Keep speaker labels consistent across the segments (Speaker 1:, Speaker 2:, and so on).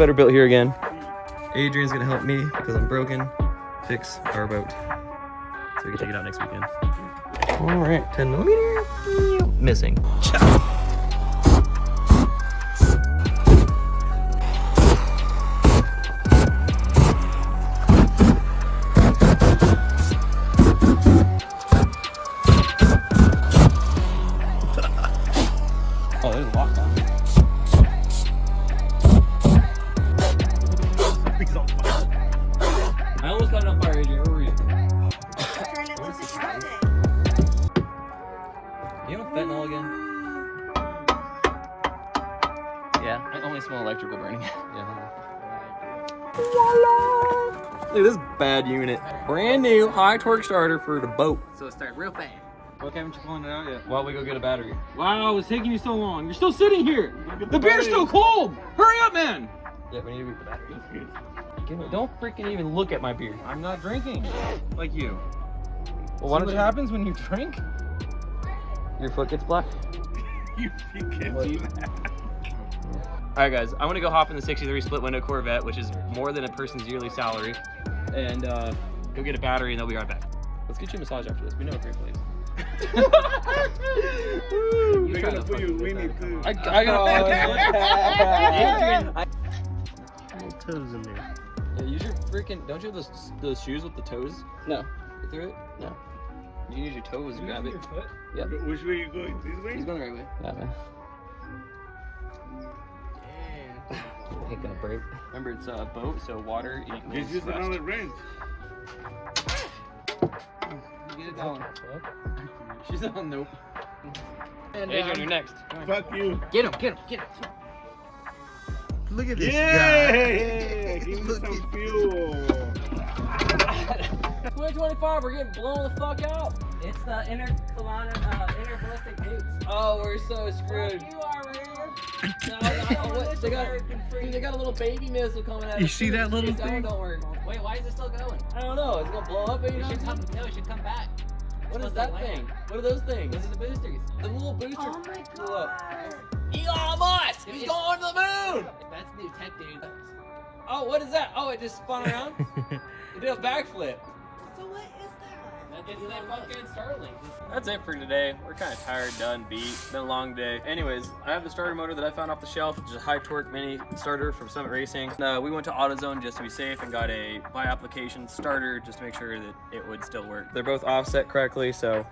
Speaker 1: better built here again. Adrian's gonna help me because I'm broken fix our boat so we can take it out next weekend. All right, 10 millimeter missing. Ciao. Oh, there's a lot down there. I almost got it on fire, Adrian. Where were you?
Speaker 2: Turned it loose and dropped it.
Speaker 1: You want fentanyl again? Yeah, I only smell electrical burning. Yeah. Look at this bad unit. Brand new high torque starter for the boat. So it started real fast.
Speaker 3: Okay, haven't you pulling it out yet?
Speaker 1: While we go get a battery.
Speaker 3: Wow, it's taking you so long. You're still sitting here. The beer's still cold. Hurry up, man.
Speaker 1: Yeah, we need to get the battery. Don't freaking even look at my beer.
Speaker 3: I'm not drinking like you.
Speaker 1: Well, why
Speaker 3: See
Speaker 1: don't
Speaker 3: what
Speaker 1: you?
Speaker 3: happens when you drink?
Speaker 1: Your foot gets black.
Speaker 3: You can't do that.
Speaker 1: All right, guys, I'm gonna go hop in the 63 split window Corvette, which is more than a person's yearly salary, and go get a battery, and they'll be right back. Let's get you a massage after this. We know a great place.
Speaker 4: They're gonna put you weenie too.
Speaker 1: I got
Speaker 4: Little toes in there.
Speaker 1: Yeah, use your freaking. Don't you have those shoes with the toes? No. Get through it? No. You use your toes to grab it.
Speaker 3: Your foot?
Speaker 1: Yep.
Speaker 4: Which way you going? This way?
Speaker 1: He's going the right way. Yeah, man. Ain't gonna break. Remember, it's a boat, so water
Speaker 4: Just
Speaker 1: equals
Speaker 4: use
Speaker 1: rust.
Speaker 4: another wrench.
Speaker 1: Get it down.
Speaker 3: She's on nope.
Speaker 1: And Adrian, you're next.
Speaker 4: Fuck you.
Speaker 1: Get him, get him, get him.
Speaker 5: Look at this
Speaker 4: Yeah!
Speaker 5: guy.
Speaker 4: Give me
Speaker 5: Look
Speaker 4: some
Speaker 5: at-
Speaker 4: fuel.
Speaker 1: 2025, we're getting blown the fuck out.
Speaker 6: It's the interballistic nukes.
Speaker 1: Oh, we're so screwed.
Speaker 6: You are here.
Speaker 1: What? They got a little baby missile coming out.
Speaker 5: You see that little
Speaker 1: That one
Speaker 5: thing?
Speaker 1: don't work.
Speaker 6: Wait, why is it still going?
Speaker 1: I don't know. It's gonna blow up
Speaker 6: It
Speaker 1: anytime
Speaker 6: should
Speaker 1: soon?
Speaker 6: come. No, it should come back.
Speaker 1: What is
Speaker 6: It's
Speaker 1: that
Speaker 6: supposed to
Speaker 1: thing?
Speaker 6: land.
Speaker 1: What are those things?
Speaker 6: Those are the boosters.
Speaker 1: The little booster
Speaker 2: Oh my
Speaker 1: blew up.
Speaker 2: god.
Speaker 1: Elon Musk! He's going to the moon!
Speaker 6: That's new tech, dude.
Speaker 1: Oh, what is that? Oh, it just spun around? It did a backflip.
Speaker 2: So what is that?
Speaker 6: It's that fucking Starlink.
Speaker 1: That's it for today. We're kind of tired, done, beat. Been a long day. Anyways, I have the starter motor that I found off the shelf, which is a high torque mini starter from Summit Racing. We went to AutoZone just to be safe and got a by application starter just to make sure that it would still work. They're both offset correctly, so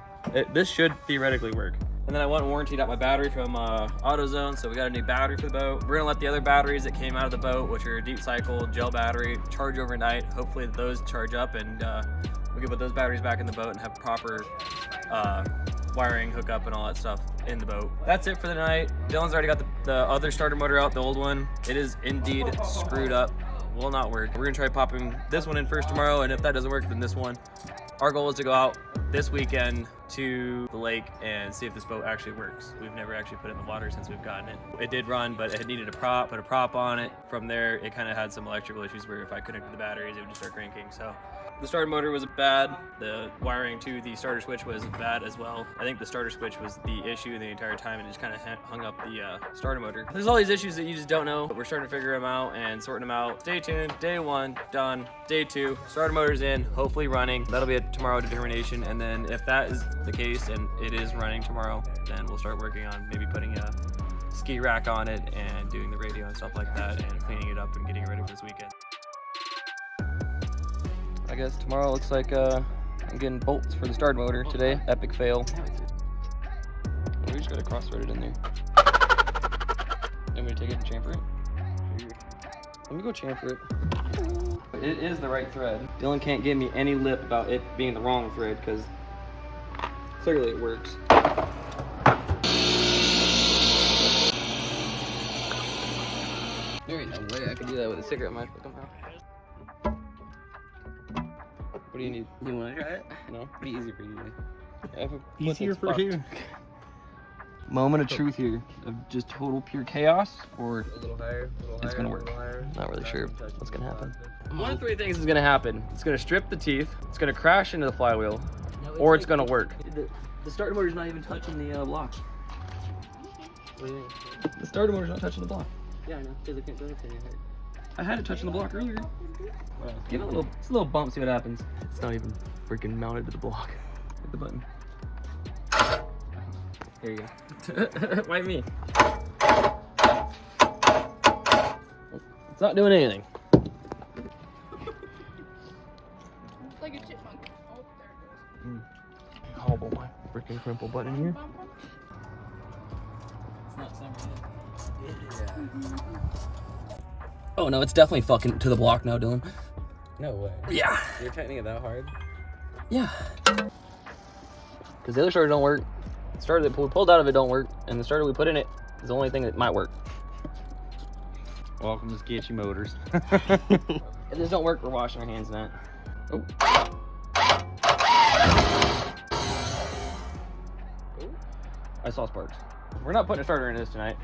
Speaker 1: this should theoretically work. And then I went and warrantied out my battery from AutoZone, so we got a new battery for the boat. We're gonna let the other batteries that came out of the boat, which are deep cycle gel battery, charge overnight. Hopefully those charge up and we can put those batteries back in the boat and have proper wiring, hookup, and all that stuff in the boat. That's it for the night. Dylan's already got the other starter motor out, the old one. It is indeed screwed up. Will not work. We're gonna try popping this one in first tomorrow, and if that doesn't work, then this one. Our goal is to go out this weekend to the lake and see if this boat actually works. We've never actually put it in the water since we've gotten it. It did run, but it had needed a prop, put a prop on it. From there, it kind of had some electrical issues where if I connected the batteries, it would just start cranking. So the starter motor was bad. The wiring to the starter switch was bad as well. I think the starter switch was the issue the entire time, and it just kind of hung up the starter motor. There's all these issues that you just don't know, but we're starting to figure them out and sorting them out. Stay tuned. Day 1 done. Day 2, starter motor's in, hopefully running. That'll be a tomorrow determination, and then if that is the case and it is running tomorrow, then we'll start working on maybe putting a ski rack on it and doing the radio and stuff like that and cleaning it up and getting it ready for this weekend. I guess tomorrow looks like I'm getting bolts for the starter motor today. Epic fail. We just gotta cross-thread it in there. I'm gonna take it and chamfer it. Let me go chamfer it. It is the right thread. Dylan can't give me any lip about it being the wrong thread because clearly it works. There ain't no way I could do that with a cigarette in my fucking mouth. What do you need?
Speaker 6: You want to try it?
Speaker 1: No? Pretty easy for you. I have a foot
Speaker 3: Easier
Speaker 1: that's
Speaker 3: for
Speaker 1: fucked.
Speaker 3: you.
Speaker 1: Moment of truth here of just total pure chaos, or
Speaker 6: A little higher.
Speaker 1: it's gonna work. Not really sure what's gonna happen. One of 3 things is gonna happen. It's gonna strip the teeth, it's gonna crash into the flywheel, or it's gonna work. The starter motor's not even touching the block.
Speaker 6: What do you think?
Speaker 1: The starter motor's not touching the block.
Speaker 6: Yeah, I know. Because it can't go anything.
Speaker 1: I had it touching the block earlier. Give it a little bump, see what happens. It's not even freaking mounted to the block. Hit the button. There you go. Why me? It's not doing anything.
Speaker 7: It's like a chipmunk. Oh, there it goes.
Speaker 1: Hobble my freaking crumple button here.
Speaker 6: It's not summer yet.
Speaker 1: Oh no, it's definitely fucking to the block now, Dylan.
Speaker 6: No way.
Speaker 1: Yeah.
Speaker 6: You're tightening it that hard?
Speaker 1: Yeah. Because the other starter don't work. The starter that we pulled out of it don't work, and the starter we put in it is the only thing that might work.
Speaker 3: Welcome to Sketchy Motors.
Speaker 1: If this don't work, we're washing our hands in that. Oh. I saw sparks. We're not putting a starter in this tonight.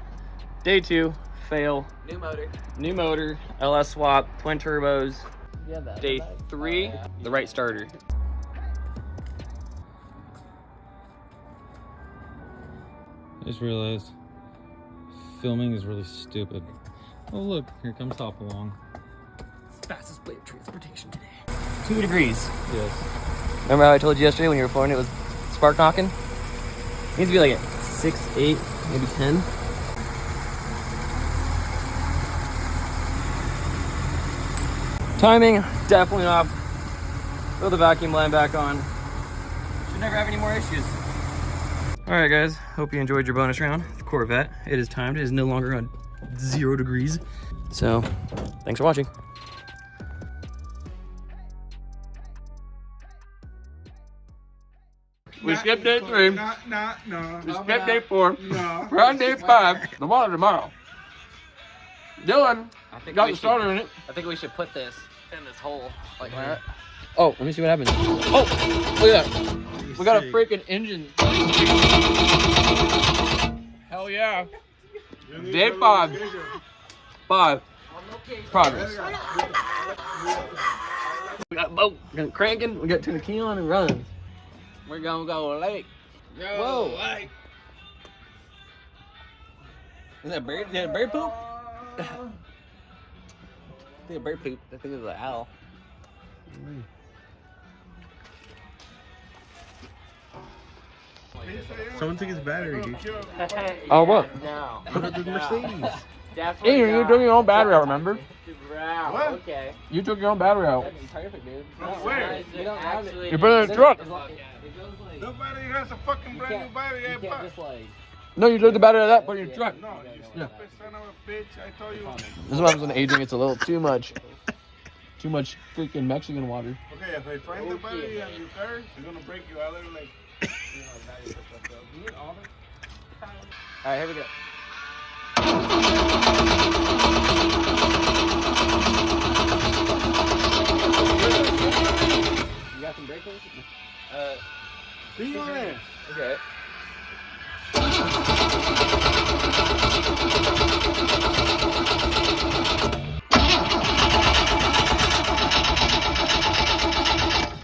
Speaker 1: Day 2, fail.
Speaker 6: New motor.
Speaker 1: New motor, LS swap, twin turbos.
Speaker 6: Yeah, that.
Speaker 1: Day 3, the right starter.
Speaker 3: I just realized filming is really stupid. Oh look, here comes Hopalong.
Speaker 1: Fastest way of transportation today. 2 degrees.
Speaker 3: Yes.
Speaker 1: Remember how I told you yesterday when you were flooring it was spark knocking? It needs to be like at 6, 8, maybe 10. Timing, definitely off. Throw the vacuum line back on. Should never have any more issues. All right, guys. Hope you enjoyed your bonus round. The Corvette. It is timed. It is no longer on 0 degrees. So, thanks for watching.
Speaker 3: We skipped day 3.
Speaker 5: No.
Speaker 3: We skipped day 4.
Speaker 5: No.
Speaker 3: We're on day 5. The water tomorrow. Dylan got the starter in it.
Speaker 6: I think we should put this in this hole. Like that.
Speaker 1: Oh, let me see what happens. Oh, look at that. We got a freaking engine.
Speaker 3: Hell yeah. Day 5. 5. Progress.
Speaker 1: We got a boat. We're gonna cranking. We got to turn the key on and run.
Speaker 6: We're gonna go lake.
Speaker 1: Whoa. Is that a bird? Is that a bird poop? I think a bird poop. I think it was an owl.
Speaker 5: Someone took his battery, dude.
Speaker 1: Oh, what?
Speaker 6: No.
Speaker 5: The Mercedes.
Speaker 6: Definitely.
Speaker 3: Hey, you took your own battery out, remember?
Speaker 6: Wow.
Speaker 5: What?
Speaker 6: Okay.
Speaker 3: You took your own battery out.
Speaker 6: That'd be perfect, dude.
Speaker 5: Where?
Speaker 6: We don't actually.
Speaker 3: You put it in the truck.
Speaker 6: It goes like.
Speaker 5: Nobody has a fucking brand new battery.
Speaker 6: You can't just like.
Speaker 3: No, you took the battery out of that, put it in your truck.
Speaker 5: No, you stupid son of a bitch. I told you.
Speaker 3: This is what happens when aging gets a little too much. Too much freaking Mexican water.
Speaker 5: Okay, if I find the battery on your car, it's gonna break you out there like.
Speaker 1: Alright, here we go. You got some brake cleans?
Speaker 5: Be on it.
Speaker 1: Okay.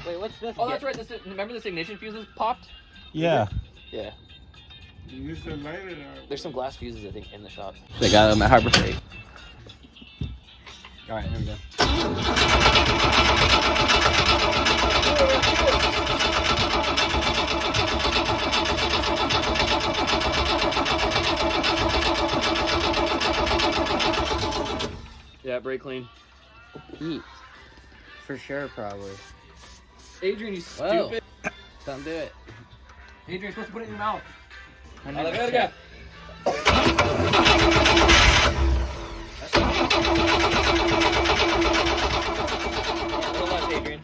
Speaker 1: Wait, what's this? Oh, that's right. Remember this ignition fuses popped?
Speaker 3: Yeah.
Speaker 1: Yeah.
Speaker 5: You used to light it up.
Speaker 1: There's some glass fuses, I think, in the shop. They got them at Harbor Freight. All right, here we go. Yeah, brake clean.
Speaker 6: Heat. For sure, probably.
Speaker 1: Adrian, you
Speaker 6: Whoa.
Speaker 1: stupid.
Speaker 6: Don't do it.
Speaker 1: Adrian, you're supposed to put it in your mouth.
Speaker 6: I
Speaker 1: Oh, look at it go. A little left, Adrian.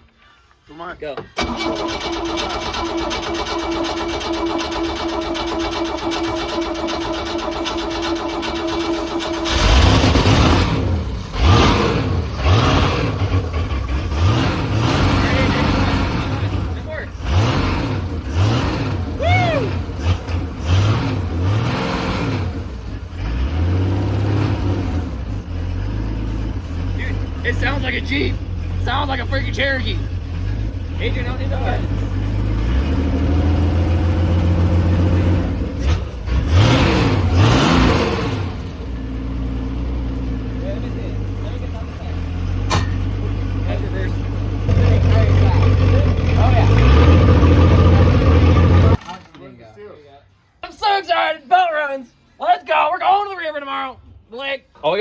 Speaker 5: Come on.
Speaker 1: Go. It sounds like a Jeep. Sounds like a freaking Cherokee. Adrian, don't need that.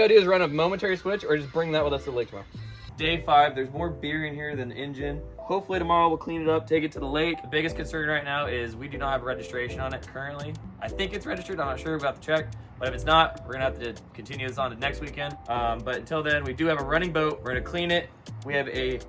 Speaker 1: we gotta do is run a momentary switch or just bring that with us to the lake tomorrow. Day 5, there's more beer in here than the engine. Hopefully tomorrow we'll clean it up, take it to the lake. The biggest concern right now is we do not have registration on it currently. I think it's registered, I'm not sure, we'll have to check. But if it's not, we're gonna have to continue this on to next weekend. But until then, we do have a running boat. We're gonna clean it. We have a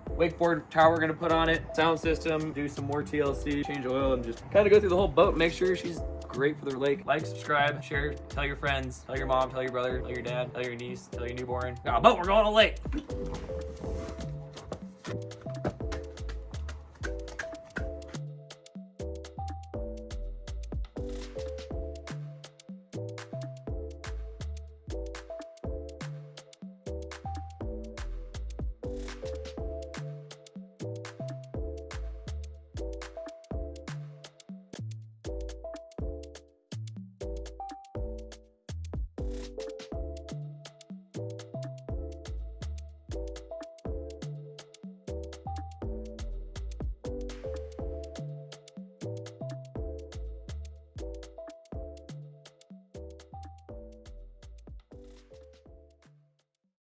Speaker 1: wakeboard tower we're gonna put on it, sound system, do some more TLC, change oil, and just kind of go through the whole boat, make sure she's great for the lake. Like, subscribe, share, tell your friends, tell your mom, tell your brother, tell your dad, tell your niece, tell your newborn. Got a boat, we're going on a lake.